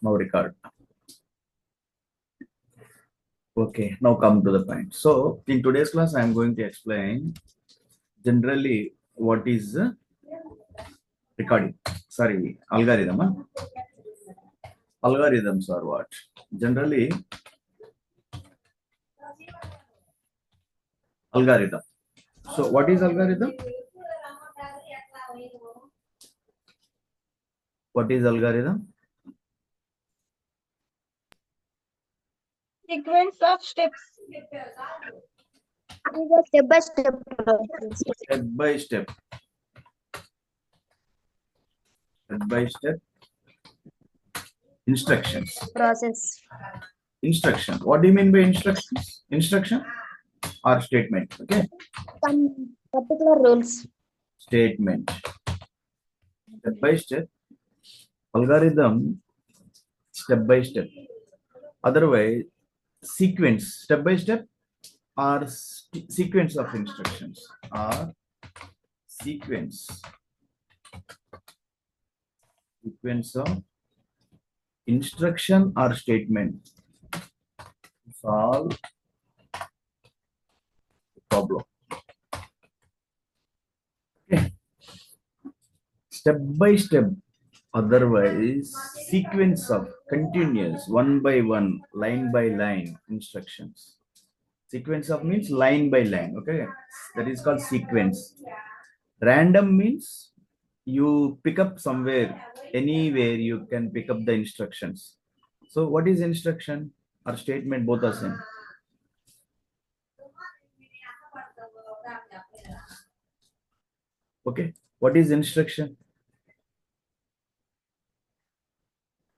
Now record. Okay, now come to the point. So in today's class, I am going to explain generally what is recording. Sorry, algorithm. Algorithms are what? Generally, algorithm. So what is algorithm? What is algorithm? Sequence of steps. Step by step process. Step by step. Step by step. Instructions. Process. Instruction. What do you mean by instructions? Instruction or statement? Okay. Some particular rules. Statement. Step by step. Algorithm. Step by step. Otherwise, sequence. Step by step or sequence of instructions or sequence of instruction or statement solve the problem. Okay. Step by step, otherwise sequence of continuous one by one, line by line instructions. Sequence of means line by line. Okay, that is called sequence. Random means you pick up somewhere, anywhere you can pick up the instructions. So what is instruction or statement? Both are same. Okay, what is instruction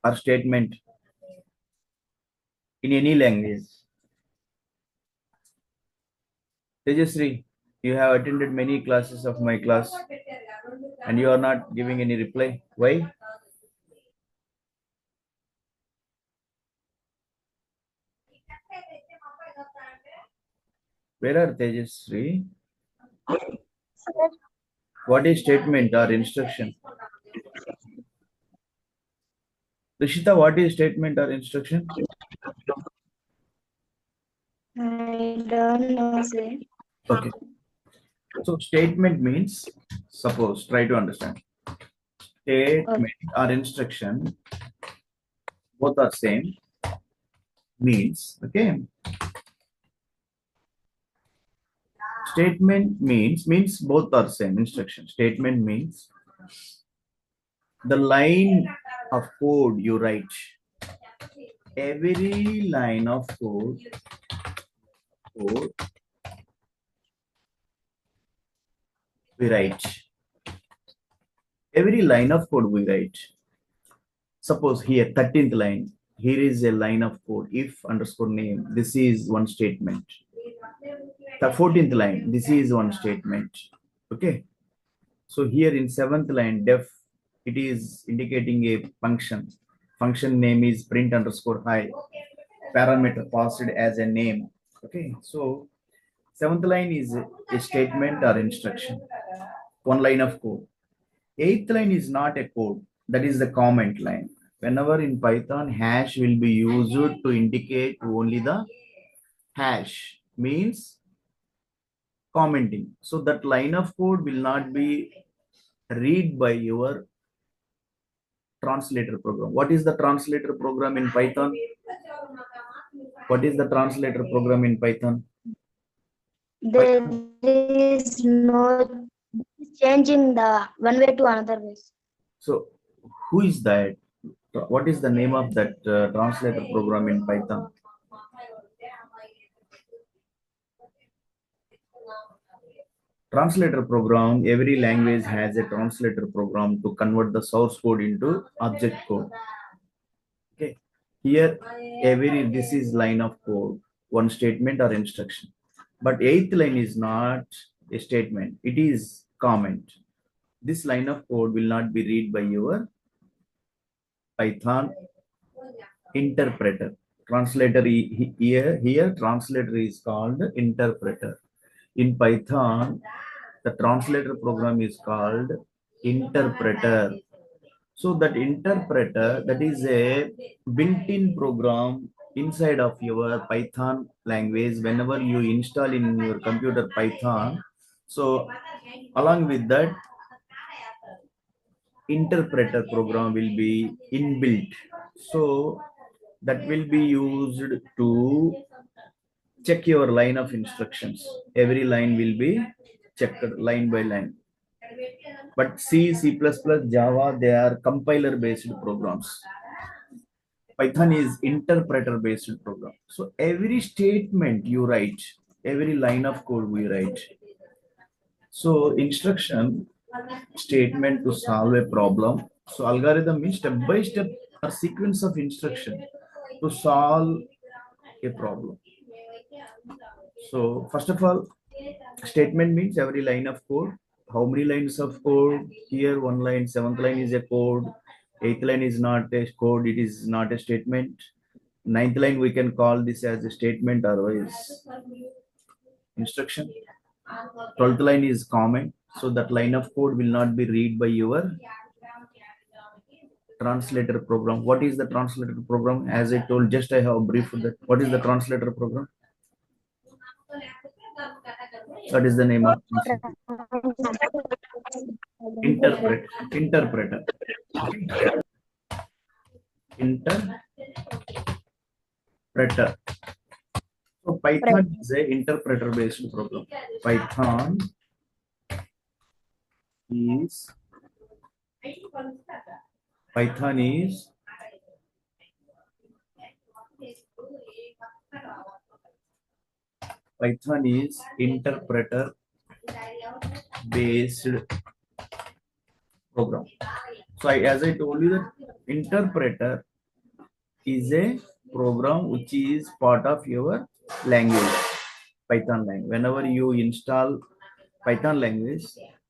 or statement in any language? Tejasri, you have attended many classes of my class and you are not giving any reply. Why? Where are Tejasri? What is statement or instruction? Rishita, what is statement or instruction? I don't know, sir. Okay. So statement means, suppose, try to understand. Statement or instruction, both are same, means, okay. Statement means both are same instruction. Statement means the line of code you write. Every line of code we write. Every line of code we write. Suppose here 13th line, here is a line of code, if underscore name, this is one statement. The 14th line, this is one statement. Okay. So here in 7th line, def, it is indicating a function. Function name is print underscore hi. Parameter passed as a name. Okay. So 7th line is a statement or instruction. One line of code. 8th line is not a code. That is the comment line. Whenever in Python, hash will be used to indicate only the hash, means commenting. So that line of code will not be read by your translator program. What is the translator program in Python? What is the translator program in Python? There is no changing the one way to another way. So who is that? What is the name of that translator program in Python? Translator program, every language has a translator program to convert the source code into object code. Okay, here this is line of code, one statement or instruction. But 8th line is not a statement, it is comment. This line of code will not be read by your Python interpreter. Translator here translator is called interpreter. In Python, the translator program is called interpreter. So that interpreter, that is a built-in program inside of your Python language. Whenever you install in your computer Python, so along with that, interpreter program will be inbuilt. So that will be used to check your line of instructions. Every line will be checked line by line. But C, C++, Java, they are compiler based programs. Python is interpreter based program. So every statement you write, every line of code we write. So instruction statement to solve a problem. So algorithm means step by step or sequence of instruction to solve a problem. So first of all, statement means every line of code. How many lines of code? Here one line, seventh line is a code. Eighth line is not a code, it is not a statement. Ninth line we can call this as a statement or is instruction. 12th line is comment. So that line of code will not be read by your translator program. What is the translator program? As I told, just I have briefed that. What is the translator program? What is the name of interpreter? Interpreter. So Python is a interpreter based program. Python is interpreter based program. So as I told you that interpreter is a program which is part of your language, Python language. Whenever you install Python language,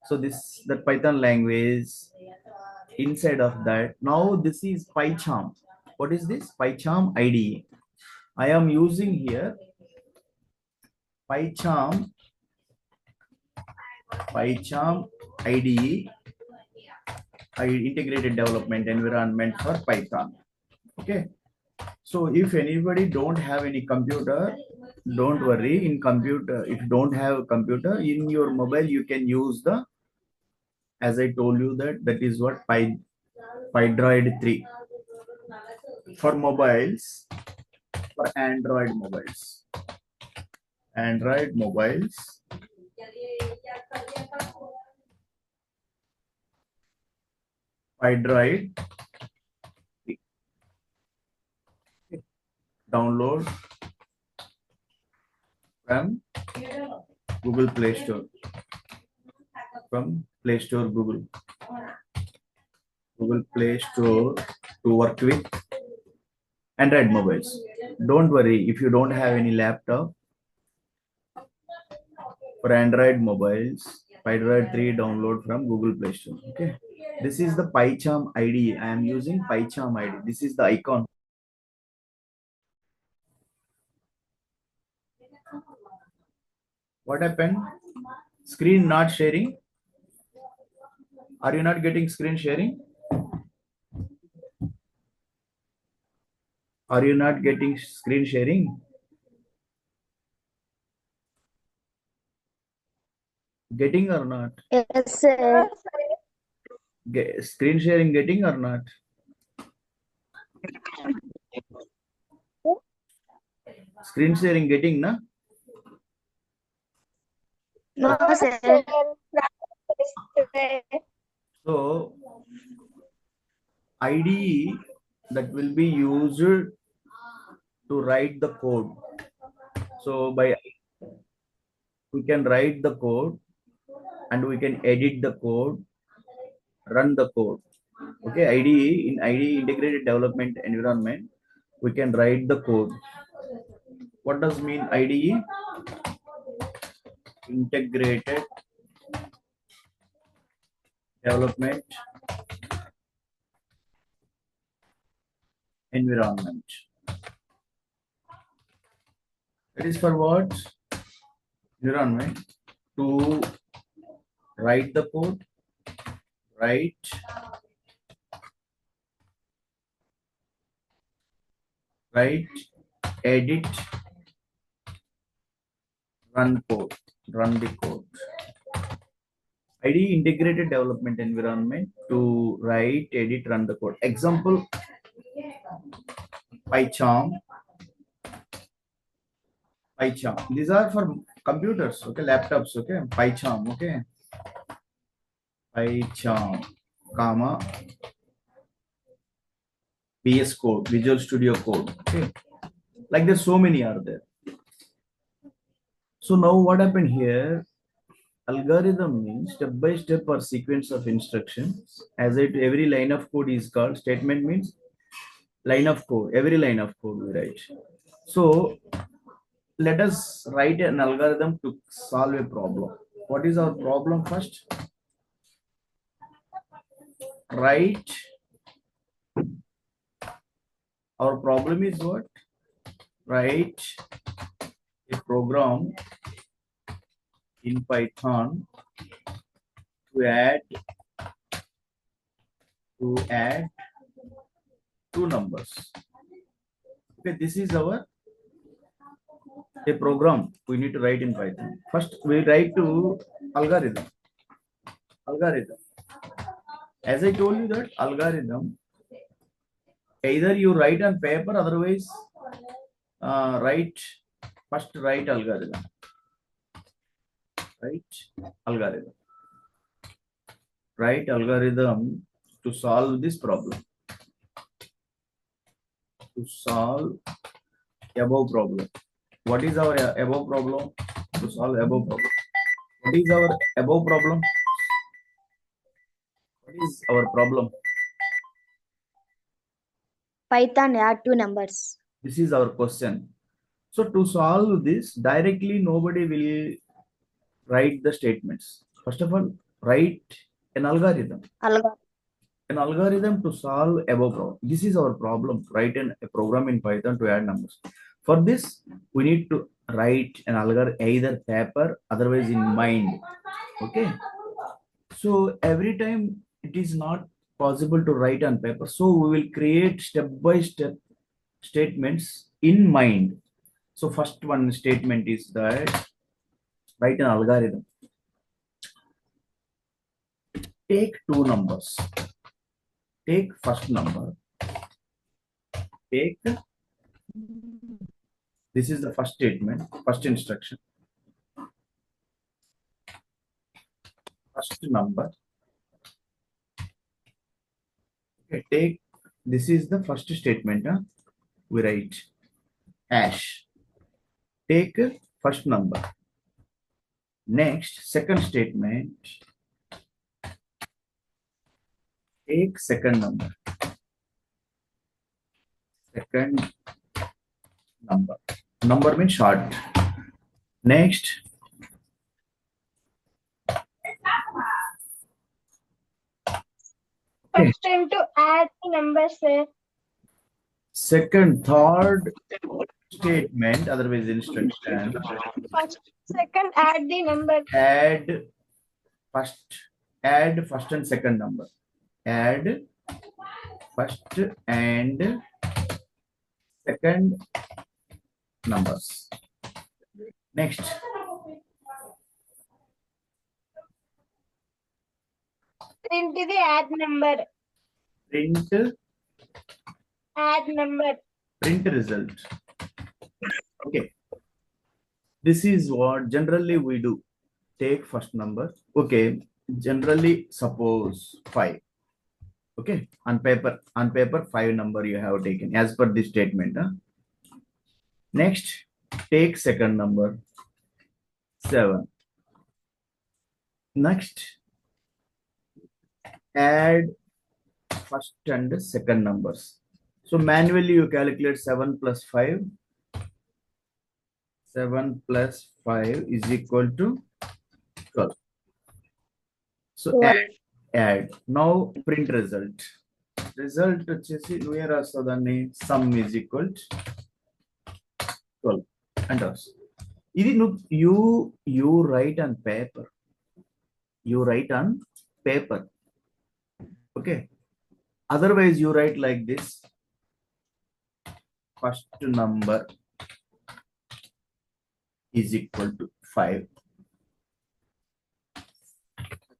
so that Python language inside of that. Now this is PyCharm. What is this? PyCharm IDE. I am using here PyCharm IDE, integrated development environment for Python. Okay. So if anybody don't have any computer, don't worry. In computer, if you don't have a computer, in your mobile you can use the, as I told you that is what PyDroid 3 for mobiles, for Android mobiles. PyDroid download from Google Play Store. From Play Store, Google Play Store to work with Android mobiles. Don't worry if you don't have any laptop. For Android mobiles, PyDroid 3 download from Google Play Store. Okay. This is the PyCharm IDE. I am using PyCharm IDE. This is the icon. What happened? Screen not sharing? Are you not getting screen sharing? Are you not getting screen sharing? Getting or not? Yes, sir. Screen sharing getting or not? Screen sharing getting, na? No, sir. So IDE that will be used to write the code. So we can write the code and we can edit the code, run the code. Okay, IDE integrated development environment, we can write the code. What does mean IDE? Integrated development environment. That is for what? Environment to write the code, write write, edit, run code, run the code. ID integrated development environment to write, edit, run the code. Example, PyCharm. PyCharm. These are for computers, okay, laptops, okay. PyCharm, okay. PyCharm, comma, VS Code, Visual Studio Code, okay. Like there's so many are there. So now what happened here? Algorithm means step by step or sequence of instructions. As it every line of code is called. Statement means line of code. Every line of code we write. So let us write an algorithm to solve a problem. What is our problem first? Write. Our problem is what? Write a program in Python to add two numbers. Okay, this is our a program we need to write in Python. First, we write to algorithm. Algorithm. As I told you that algorithm, either you write on paper, otherwise write algorithm. Write algorithm to solve this problem. To solve above problem. What is our above problem? To solve above problem. What is our above problem? What is our problem? Python add two numbers. This is our question. So to solve this, directly nobody will write the statements. First of all, write an algorithm. An algorithm to solve above problem. This is our problem. Write a program in Python to add numbers. For this, we need to write an algorithm either paper, otherwise in mind. Okay. So every time it is not possible to write on paper. So we will create step-by-step statements in mind. So first one statement is that write an algorithm. Take two numbers. Take first number. Take, this is the first statement, first instruction. First number. Okay, take, this is the first statement. We write hash. Take first number. Next, second statement. Take second number. Second number. Number means short. Next. Okay. Question to add the numbers, sir. Third statement, otherwise instruction. Second, add the number. Add first and second number. Add first and second numbers. Next. Print the add number. Print. Add number. Print result. Okay. This is what generally we do. Take first number. Okay. Generally, suppose 5. Okay. On paper 5 number you have taken as per this statement. Next, take second number 7. Next, add first and second numbers. So manually you calculate 7 plus 5. 7 plus 5 is equal to 12. So add. Now print result. Result వచ్చేసి నువ్వు ఏ రాస్తావు దాన్ని sum is equal to 12 and రాస్తావు. ఇది you write on paper. You write on paper. Okay. Otherwise you write like this. first number is equal to 5.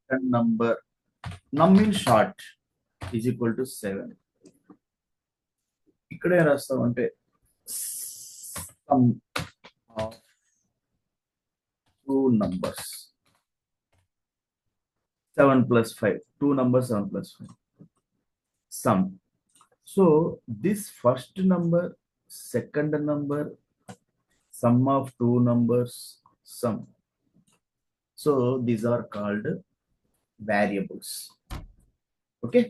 Second number, num in short, is equal to 7. ఇక్కడే రాస్తామంటే sum of two numbers. 7 plus 5. Two numbers, 7 plus 5. Sum. So this first number, second number, sum of two numbers, sum. So these are called variables. Okay.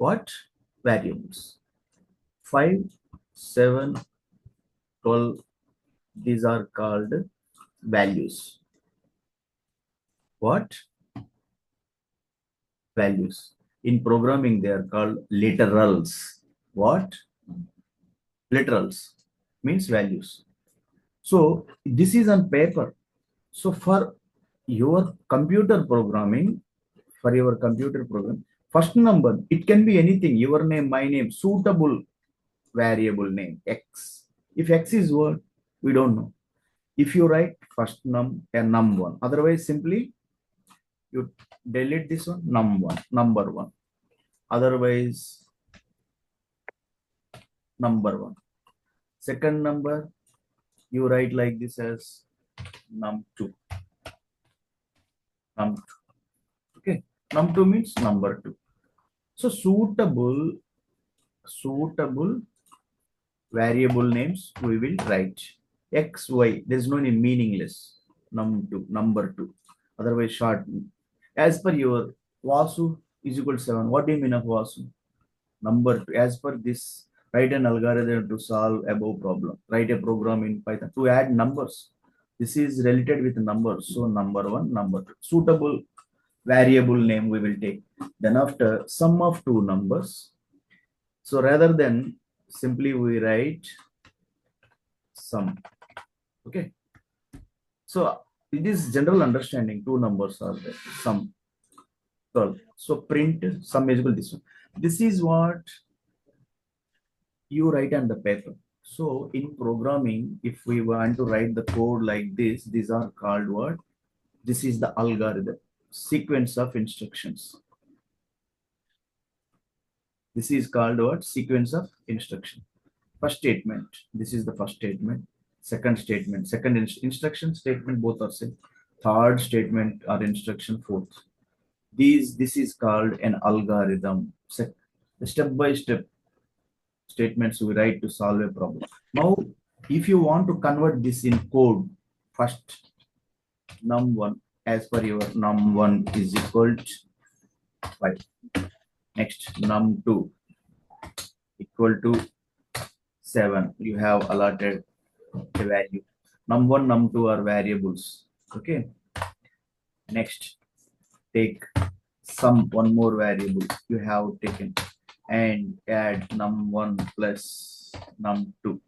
What? Variables. 5, 7, 12. These are called values. What? Values. In programming, they are called literals. What? Literals means values. So this is on paper. So for your computer programming, first number, it can be anything, your name, my name, suitable variable name, x. If x is what? We don't know. If you write first num1, otherwise simply you delete this one, num1, number 1. Otherwise, number 1. Second number, you write like this as num2. Num2. Okay. Num2 means number 2. So suitable variable names we will write. X, Y. There's no any meaningless. Num2, number 2. Otherwise, short. As per your Vasu is equal to 7. What do you mean of Vasu? Number 2. As per this, write an algorithm to solve above problem. Write a program in Python to add numbers. This is related with numbers. So number 1, number 2. Suitable variable name we will take. Then after, sum of two numbers. So rather than simply we write sum. Okay. So it is general understanding. Two numbers are there. Sum 12. So print sum is equal to this one. This is what you write on the paper. So in programming, if we want to write the code like this, these are called what? This is the algorithm, sequence of instructions. This is called what? Sequence of instruction. First statement. This is the first statement. Second statement. Second instruction statement. Both are same. Third statement or instruction. Fourth. This is called an algorithm. Step by step statements we write to solve a problem. Now, if you want to convert this in code, first num1, as per your num1 is equal to 5. Next, num2 equal to 7. You have allotted a value. Num1, num2 are variables. Okay. Next, take some one more variable you have taken and add num1 plus num2.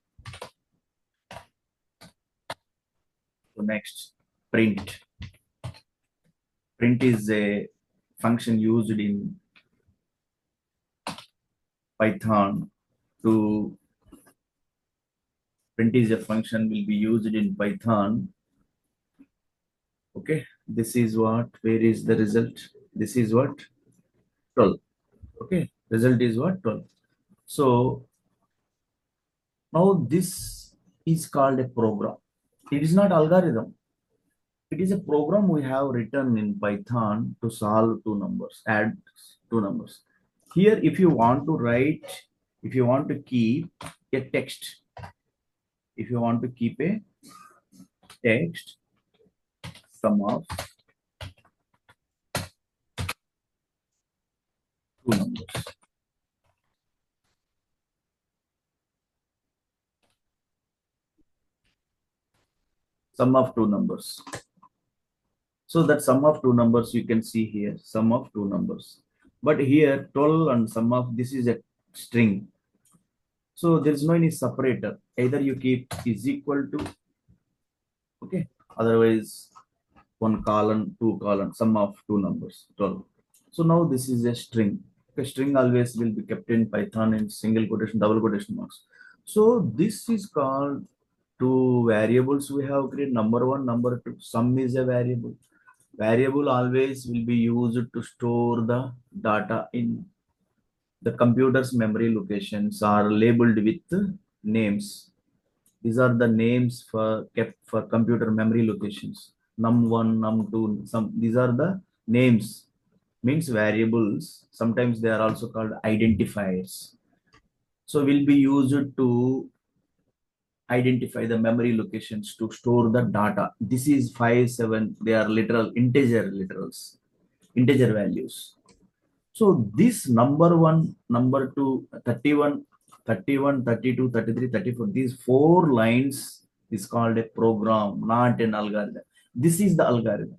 So next, print. Print is a function used in Python to print is a function will be used in Python. Okay, this is what? Where is the result? This is what? 12. Okay, result is what? 12. So now this is called a program. It is not algorithm. It is a program we have written in Python to solve two numbers, add two numbers. Here, if you want to write, if you want to keep a text, if you want to keep a text, sum of two numbers. Sum of two numbers. So that sum of two numbers you can see here, sum of two numbers. But here 12 and sum of this is a string. So there is no any separator. Either you keep is equal to, okay, otherwise one colon, two colon, sum of two numbers, 12. So now this is a string. Okay, string always will be kept in Python in single quotation, double quotation marks. So this is called two variables we have created. Number one, number two. Sum is a variable. Variable always will be used to store the data in the computer's memory locations are labeled with names. These are the names for kept for computer memory locations. Num1, num2, some these are the names means variables. Sometimes they are also called identifiers. So will be used to identify the memory locations to store the data. This is 5, 7. They are literal integer literals, integer values. So this number one, number two, 31, 31, 32, 33, 34. These four lines is called a program, not an algorithm. This is the algorithm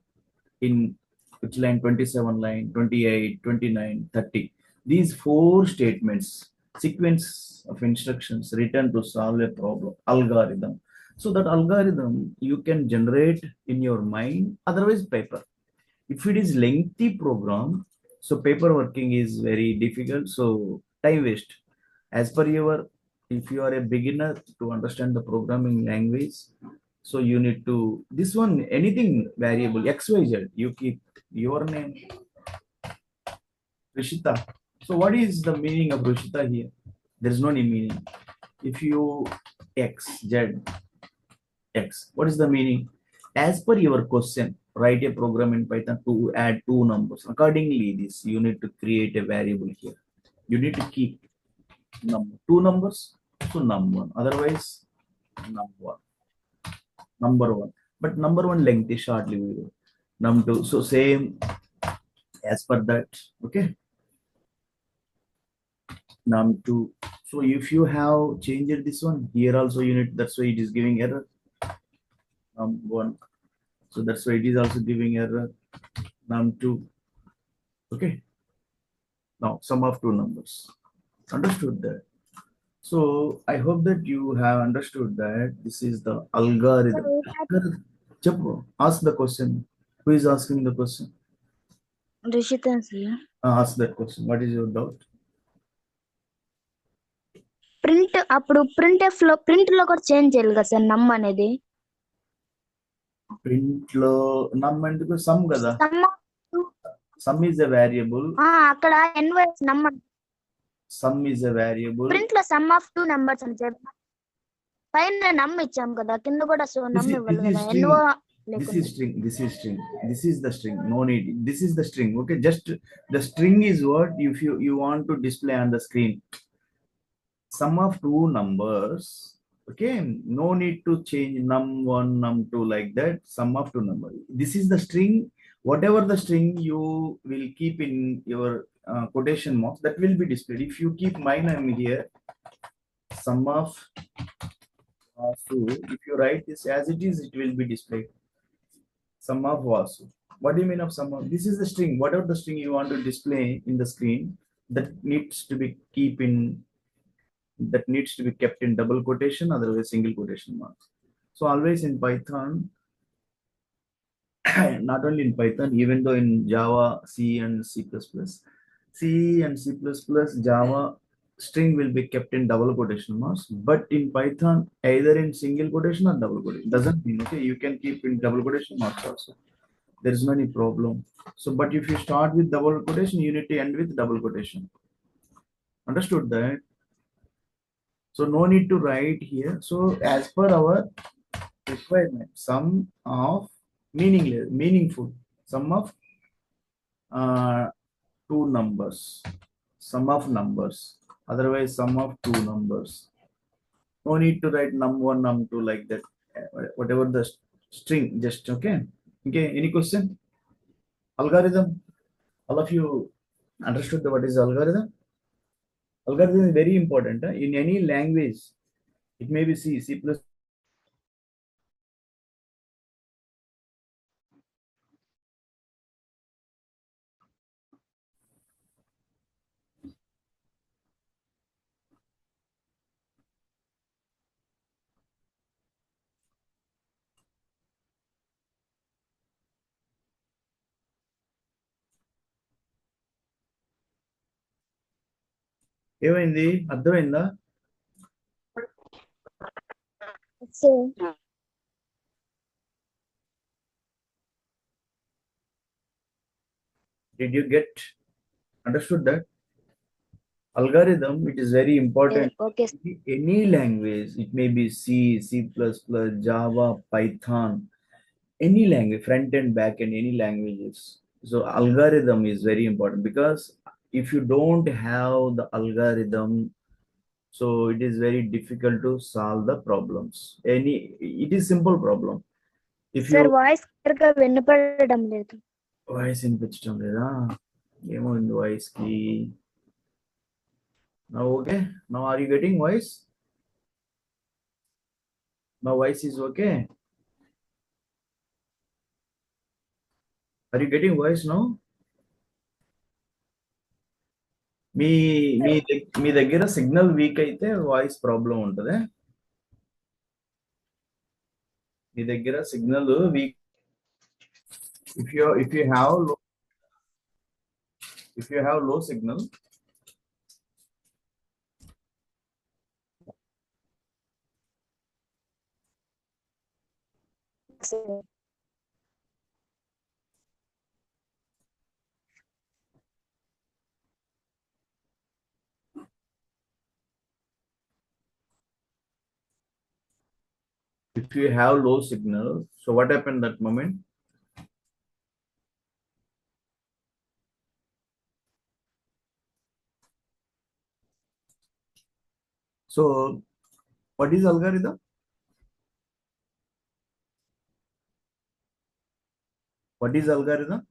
in which line 27, line 28, 29, 30. These four statements, sequence of instructions written to solve a problem, algorithm. So that algorithm you can generate in your mind, otherwise paper. If it is lengthy program, so paper working is very difficult, so time waste. As per your, if you are a beginner to understand the programming language, so you need to this one anything variable xyz you keep your name Rishita. So what is the meaning of Rishita here? There is no any meaning. If you x z x, what is the meaning? As per your question, write a program in Python to add two numbers. Accordingly, this you need to create a variable here. You need to keep two numbers, so num1. Otherwise, num1, number one. But number one length is shortly we will. Num2. So same as per that. Okay. Num2. So if you have changed this one here also you need, that's why it is giving error. Num1. So that's why it is also giving error. Num2. Okay. Now sum of two numbers. Understood that? So I hope that you have understood that this is the algorithm. Chapu, ask the question. Who is asking the question? Rishita, Ask that question. What is your doubt? Print అప్పుడు print లో కూడా change చేయాలి కదా sir నమ్ అనేది Print lo num ఎందుకు sum కదా. Sum is a variable. అక్కడ ఎన్వైస్ నమ్ Sum is a variable. Print లో సమ్ ఆఫ్ టూ నెంబర్స్ అని చెప్పి పైన నమ్ ఇచ్చాం కదా కింద కూడా సో నమ్ ఇవ్వాలి కదా ఎన్వో This is string. This is string. This is the string. No need. This is the string. Okay. Just the string is what if you want to display on the screen. Sum of two numbers. Okay. No need to change num1, num2 like that. Sum of two numbers. This is the string. Whatever the string you will keep in your quotation marks, that will be displayed. If you keep my name here, sum of so if you write this as it is, it will be displayed. Sum of Vasu. What do you mean of sum of? This is the string. Whatever the string you want to display in the screen, that needs to be kept in double quotation, otherwise single quotation marks. So always in Python, not only in Python, even though in Java, C and C++, Java string will be kept in double quotation marks, but in Python, either in single quotation or double quotation. Doesn't mean, okay, you can keep in double quotation marks also. There is no any problem. So, but if you start with double quotation, you need to end with double quotation. Understood that? So, no need to write here. So, as per our requirement, sum of meaningful, sum of two numbers, sum of numbers, otherwise sum of two numbers. No need to write num1, num2 like that. Whatever the string, just okay. Okay, any question? Algorithm, all of you understood what is algorithm? Algorithm is very important in any language. It may be C, C++. ఏమైంది అర్థమైందా? So, Did you get understood that? Algorithm, it is very important. okay. Any language, it may be C, C++, Java, Python, any language, front end, back end, any languages. So algorithm is very important, because if you don't have the algorithm, so it is very difficult to solve the problems. It is simple problem. If Sir, you voice గా వినపడడం లేదు. Voice వినిపించడం లేదా? ఏమైంది voice కి? Now okay, now are you getting voice? Now voice is okay. Are you getting voice now? మీ మీ మీ దగ్గర signal weak అయితే voice problem ఉంటుంది. మీ దగ్గర signal weak, if you have low signal, so what happened that moment? So what is algorithm? What is algorithm?